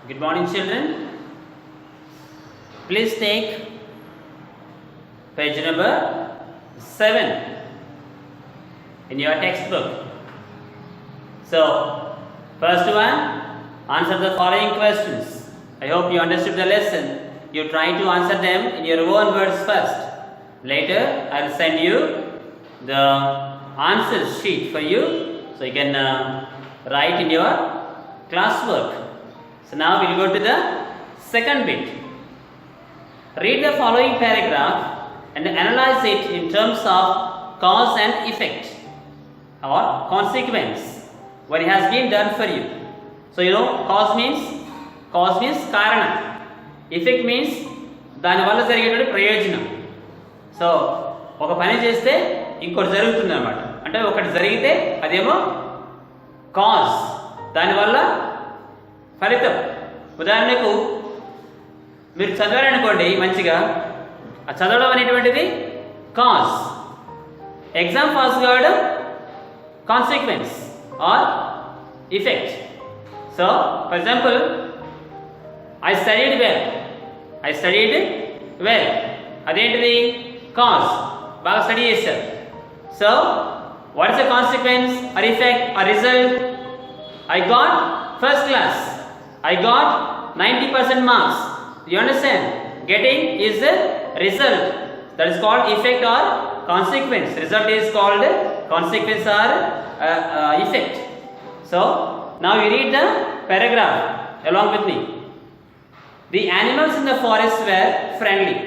Good morning, children. Please take page number 7 in your textbook. So, first one, answer the following questions. I hope you understood the lesson. You try to answer them in your own words first. Later, I will send you the answer sheet for you, so you can write in your classwork. So now we will go to the second bit. Read the following paragraph and analyze it in terms of cause and effect or consequence, what has been done for you. So you know, cause means karanam. Effect means దాని వల్ల జరిగేటువంటి ప్రయోజనం. So ఒక పని చేస్తే ఇంకోటి జరుగుతుంది అన్నమాట. అంటే ఒకటి జరిగితే అదేమో కాజ్, దానివల్ల ఫలితం. ఉదాహరణకు మీరు చదవాలనుకోండి మంచిగా, ఆ చదవడం అనేటువంటిది కాజ్. ఎగ్జామ్ పాస్ కావడం consequence or effect. So for example, I studied well. అదేంటిది? కాజ్. బాగా స్టడీ చేశారు. So what is the consequence or effect or result? I got first class. I got 90% marks. You understand? Getting is the result. That is called effect or consequence. Result is called consequence or effect. So now you read the paragraph along with me. The animals in the forest were friendly.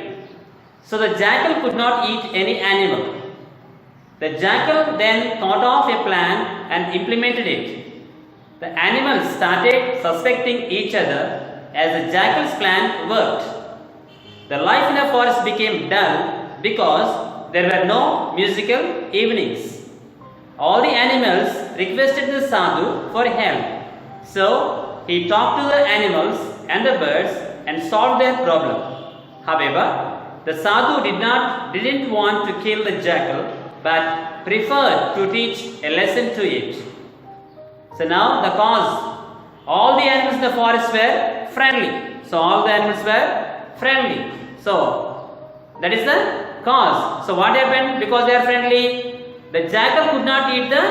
So the jackal could not eat any animal. The jackal then thought of a plan and implemented it. The animals started suspecting each other as the jackal's plan worked. The life in the forest became dull because there were no musical evenings. All the animals requested the sadhu for help. So he talked to the animals and the birds and solved their problem. However, the sadhu didn't want to kill the jackal, but preferred to teach a lesson to it. So now the cause. All the animals in the forest were friendly. So all the animals were friendly. So that is the cause. So what happened? Because they are friendly, the jackal could not eat the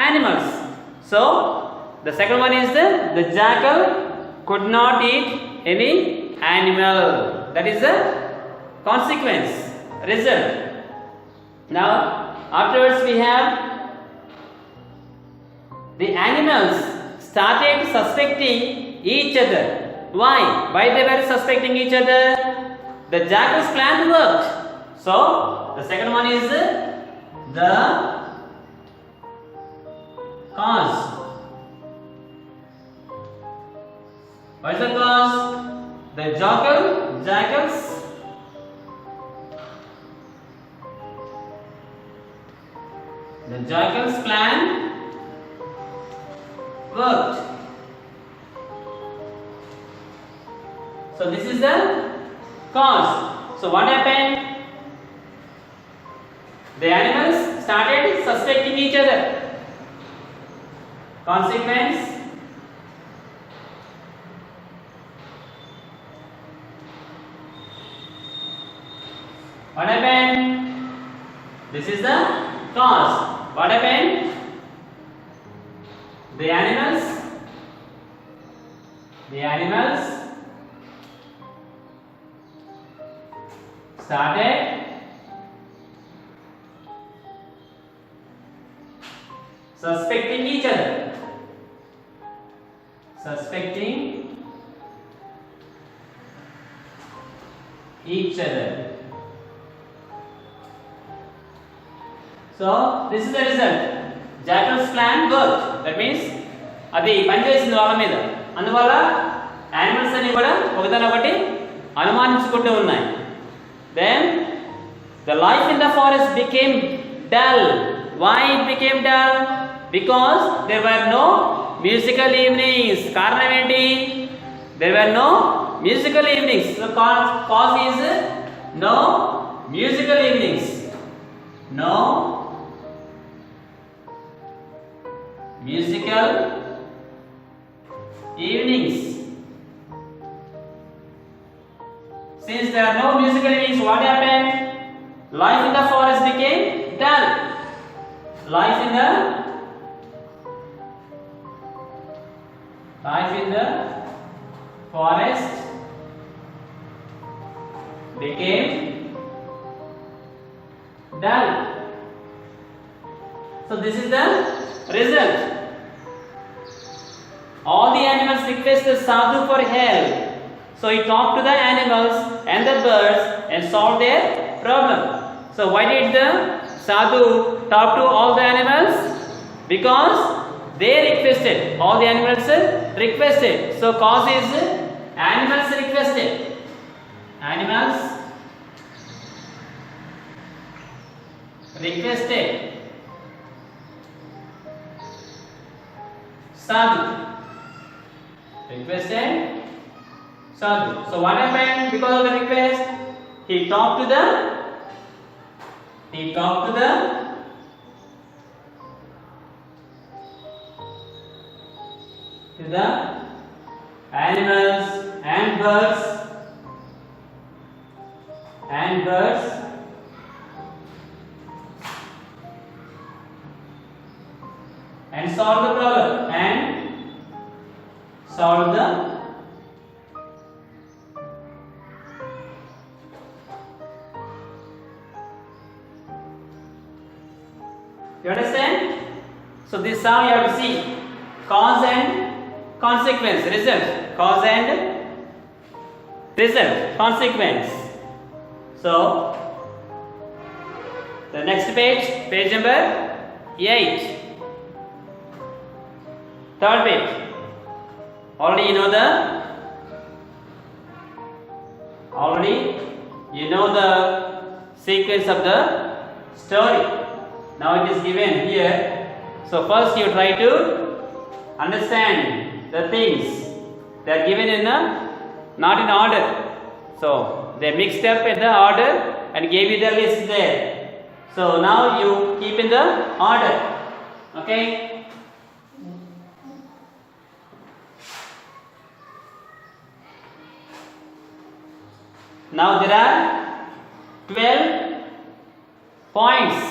animals. So the second one is the jackal could not eat any animal. That is the consequence, result. Now afterwards we have the animals started suspecting each other. Why they were suspecting each other? The jackal's plan worked. So the second one is the cause. What is the cause? The jackal's plan worked. So this is the cause. So what happened? The animals started suspecting each other. Consequence. What happened? This is the cause. What happened? The animals started suspecting each other. So this is the result. Jackal's plan worked. That means అది పనిచేసింది వాళ్ళ మీద. అందువల్ల animals అన్ని కూడా ఒకదానొకటి అనుమానించుకుంటూ ఉన్నాయి. Then the life in the forest became dull. Why it became dull? Because there were no musical evenings. కారణం ఏంటి? There were no musical evenings. So cause is no musical evenings. No musical evenings. since there are no musical evenings, what happened? Life in the forest became dull. Life in the forest became dull. So this is the result. All the animals requested Sadhu for help. So he talked to the animals and the birds and solved their problem. So why did the Sadhu talk to all the animals? Because they requested. All the animals requested. So cause is animals requested. Animals requested Sadhu. Requested Sadhu. So what happened because of the request? He talked to the animals and birds and solve the problem You understand? So this is how you have to see cause and consequence, result, cause and result, consequence. So the next page number 8, third page. Already you know the sequence of the story. Now it is given here. So first you try to understand the things. They are given in not in order. So they mixed up in the order and gave you the list there. So now you keep in the order. Okay. Now there are 12 points.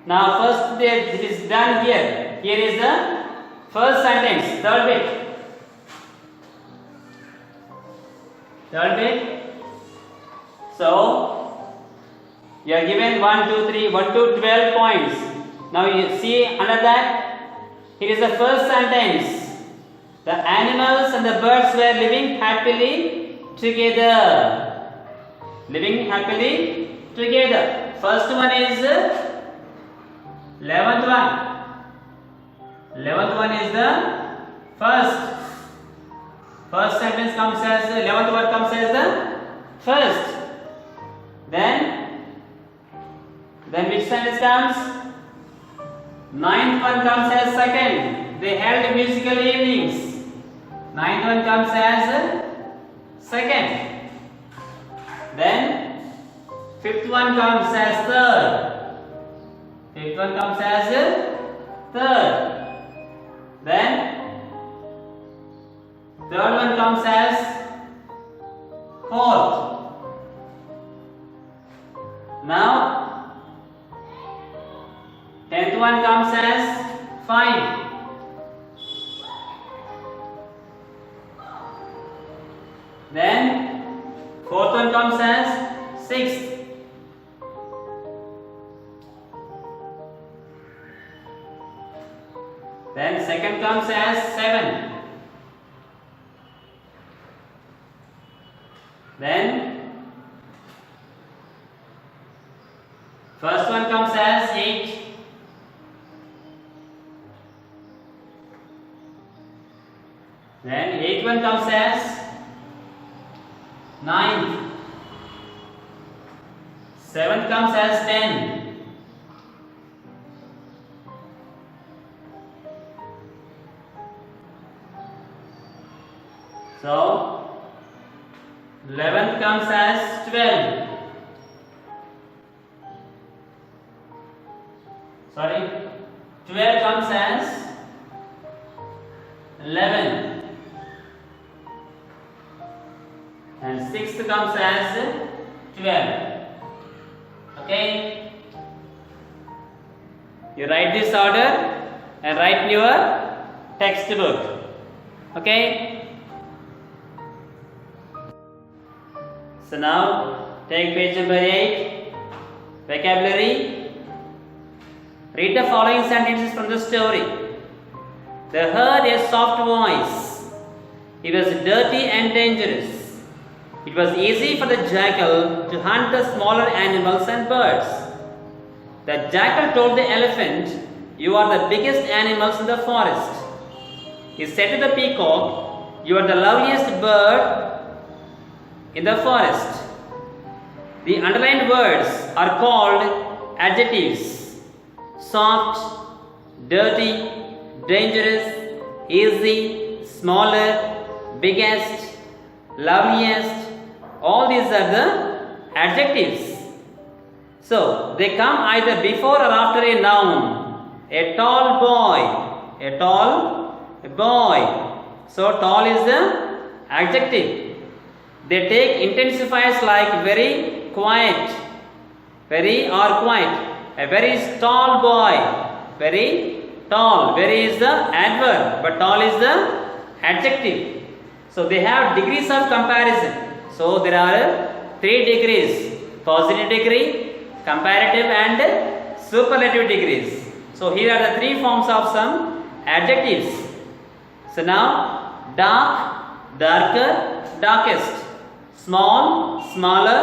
Now first it is done here. Here is the first sentence, third bit. So you are given 1 to 12 points. Now you see under that, here is the first sentence. The animals and the birds were living happily together. First one is 11th one. 11th one is the first. First sentence comes as 11th word comes as the first. Then which sentence comes? 9th one comes as second. They held musical evenings. 9th one comes as second. Then 5th one comes as third. 5th one comes as third. Then 3rd one comes as fourth. Now 10th one comes as 5. Then 4th one comes as 6. Then second comes as 7. Then first one comes as 8. Then 8th one comes as 9. 7th comes as 10. So 11th comes as 12. Sorry, 12 comes as 11. and 6th comes as 12. Okay? You write this order and write in your textbook. Okay? So now take page number 8, vocabulary. Read the following sentences from the story. They heard a soft voice. It was dirty and dangerous. It was easy for the jackal to hunt the smaller animals and birds. The jackal told the elephant, "You are the biggest animals in the forest." He said to the peacock, "You are the loveliest bird in the forest." The underlined words are called adjectives: soft, dirty, dangerous, easy, smaller, biggest, loveliest. All these are the adjectives. So they come either before or after a noun. A tall boy, a tall boy. So tall is the adjective. They take intensifiers like very quiet, very or quiet. A very tall boy, very tall. Very is the adverb, but tall is the adjective. So they have degrees of comparison. So there are 3 degrees: positive degree, comparative and superlative degrees. So here are the 3 forms of some adjectives. So now dark, darker, darkest, small, smaller,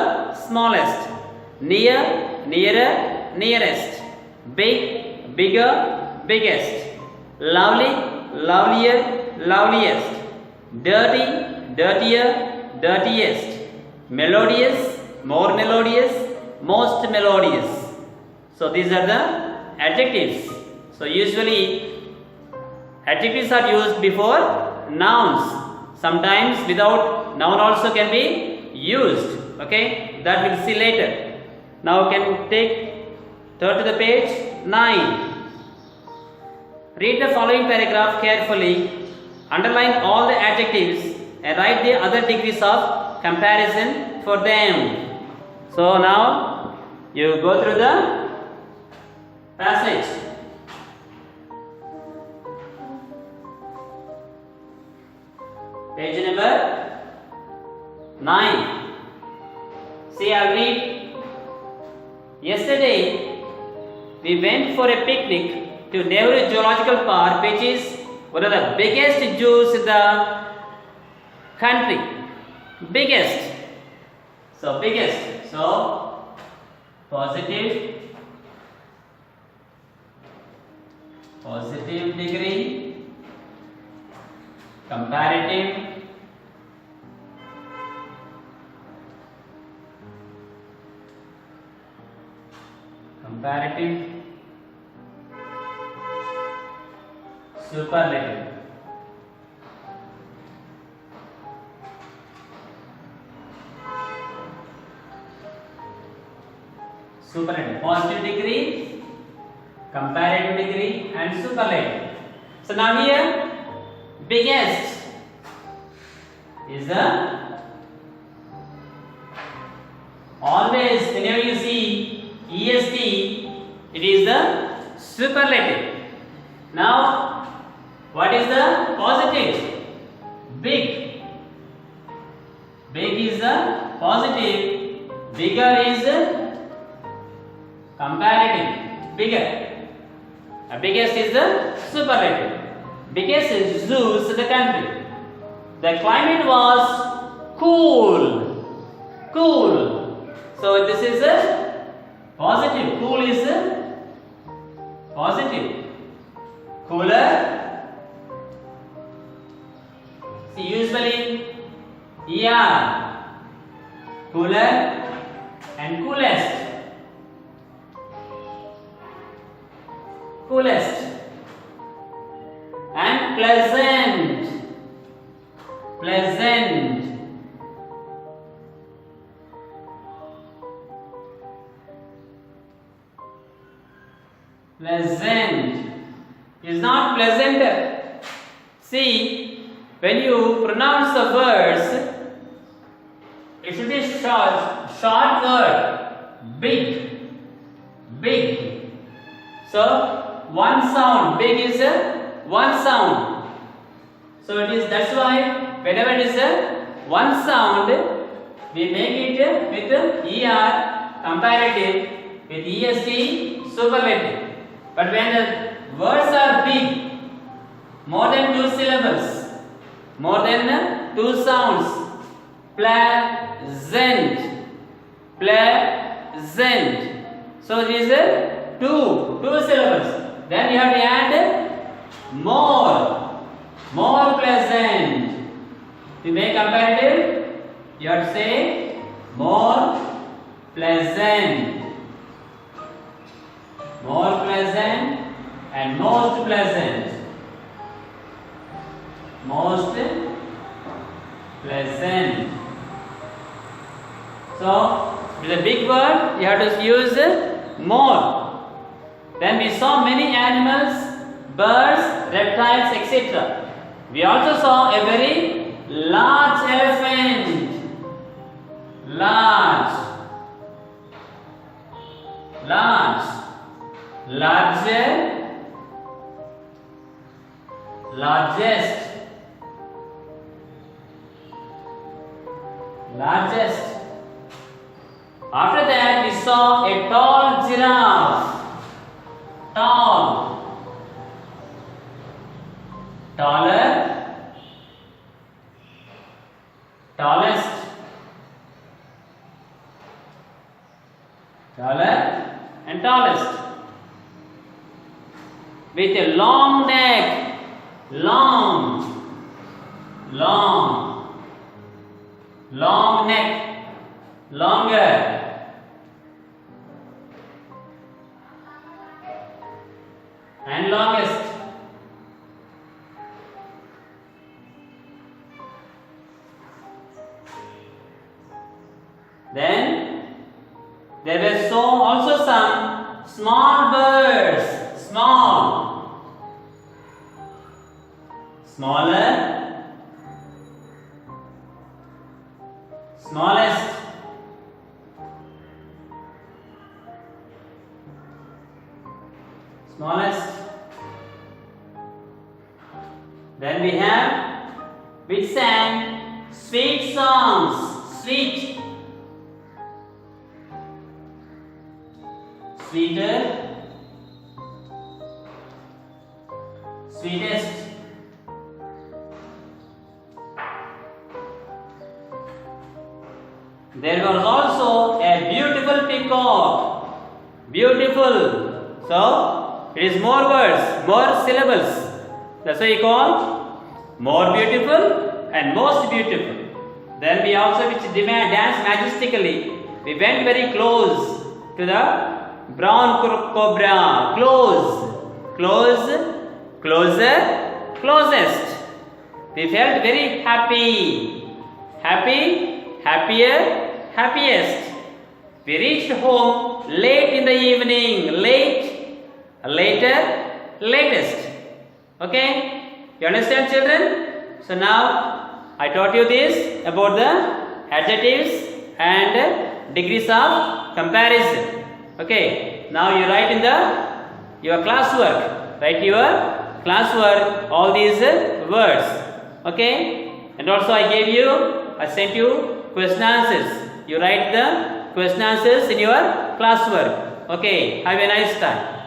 smallest, near, nearer, nearest, big, bigger, biggest, lovely, lovelier, loveliest, dirty, dirtier, dirtiest, melodious, more melodious, most melodious. So these are the adjectives. So usually adjectives are used before nouns. Sometimes without noun also can be used. Okay, that we'll see later. Now you can turn to the page 9. Read the following paragraph carefully. Underline all the adjectives and write the other degrees of comparison for them. So now you go through the passage. Page number 9. See, I'll read. Yesterday we went for a picnic to Nehru Zoological Park, which is one of the biggest zoos in the country. Biggest. So biggest. So positive degree, comparative, superlative. Superlative. Positive degree, comparative degree and superlative. So now here biggest is the, always whenever you see EST, it is the superlative. Now what is the positive? Big. Big is the positive, bigger is comparative, bigger. Biggest is the superlative. Biggest is zoos in the country. The climate was cool. Cool. So this is a positive. Cool is a positive. Cooler. See, usually ER. Cooler and coolest. Coolest and pleasant. Pleasant. Pleasant is not pleasant. See, when you pronounce the words It should be short word. Big. Big. So one sound. Big is one sound. So it is, that's why whenever it is one sound, we make it with ER comparative, with EST superlative. But when the words are big, more than 2 syllables, more than 2 sounds, pleasant, pleasant. So it is 2 syllables. Then you have to add more pleasant. To make comparative, you have to say more pleasant, more pleasant, and most pleasant. Most pleasant. So, with a big word, you have to use more. Then we saw many animals, birds, reptiles, etc. We also saw a very large elephant. Large. Larger. Largest. Largest. After that, we saw a tall giraffe. Tall. Taller. Tallest. Taller and tallest. With a long neck. Long neck, longer. And longest. Then there were also some small birds, smaller, smallest, smallest. Then we have which sang sweet songs, sweet, sweeter, sweetest. There was also a beautiful peacock. Beautiful. So, it is more words, more syllables. That's why you call more beautiful and most beautiful. Then we also which dance majestically. We went very close to the brown cobra. Close, closer, closest. We felt very happy. Happier, happiest. We reached home late in the evening. Later, latest. Okay? You understand, children? So now I taught you this about the adjectives and degrees of comparison. Okay? Now you write in your classwork. Write your classwork all these words. Okay? And also I sent you question answers. You write the question answers in your classwork. Okay, have a nice time.